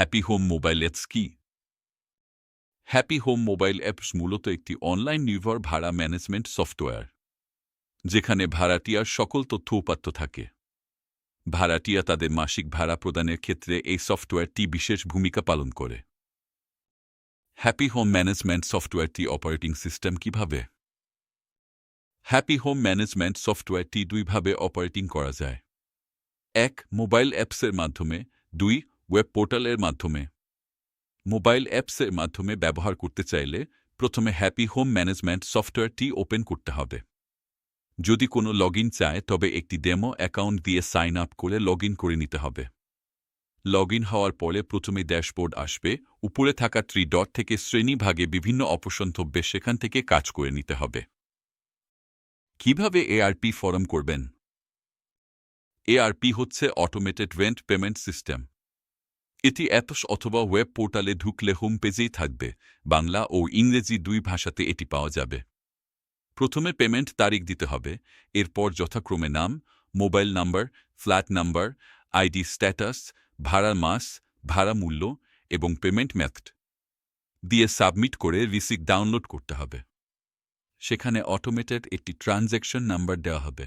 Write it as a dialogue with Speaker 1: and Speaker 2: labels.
Speaker 1: Happy home mobile apps কি? Happy home mobile apps মূলত একটি অনলাইন নির্ভর ভাড়া ম্যানেজমেন্ট সফটওয়্যার, যেখানে ভাড়াটিয়ার সকল তথ্য উপাত্ত থাকে। ভাড়াটিয়া তাদের মাসিক ভাড়া প্রদানের ক্ষেত্রে এই সফটওয়্যারটি বিশেষ ভূমিকা পালন করে। হ্যাপি হোম ম্যানেজমেন্ট সফটওয়্যারটি অপারেটিং সিস্টেম কিভাবে? হ্যাপি হোম ম্যানেজমেন্ট সফটওয়্যারটি দুইভাবে অপারেটিং করা যায়। ১. মোবাইল অ্যাপসের মাধ্যমে। ২. ওয়েব পোর্টালের মাধ্যমে। মোবাইল অ্যাপসের মাধ্যমে ব্যবহার করতে চাইলে প্রথমে হ্যাপি হোম ম্যানেজমেন্ট সফটওয়্যারটি ওপেন করতে হবে। যদি কোনো লগইন চায় তবে একটি ডেমো অ্যাকাউন্ট দিয়ে সাইন আপ করে লগইন করে নিতে হবে। লগইন হওয়ার পরে প্রথমে ড্যাশবোর্ড আসবে, উপরে থাকা 3 ডট থেকে শ্রেণীভাগে বিভিন্ন অপশন থাকবে, সেখান থেকে কাজ করে নিতে হবে। কিভাবে এআরপি ফরম করবেন? এআরপি হচ্ছে অটোমেটেড রেন্ট পেমেন্ট সিস্টেম। এটি অ্যাপস অথবা ওয়েব পোর্টালে ঢুকলে হোম পেজেই থাকবে। বাংলা ও ইংরেজি দুই ভাষাতে এটি পাওয়া যাবে। প্রথমে পেমেন্ট তারিখ দিতে হবে, এরপর যথাক্রমে নাম, mobile number, flat number, ID status, ভাড়ার মাস, ভাড়া মূল্য এবং পেমেন্ট মেথড দিয়ে সাবমিট করে রিসিপ্ট ডাউনলোড করতে হবে। সেখানে অটোমেটেড একটি ট্রানজ্যাকশন নাম্বার দেওয়া হবে।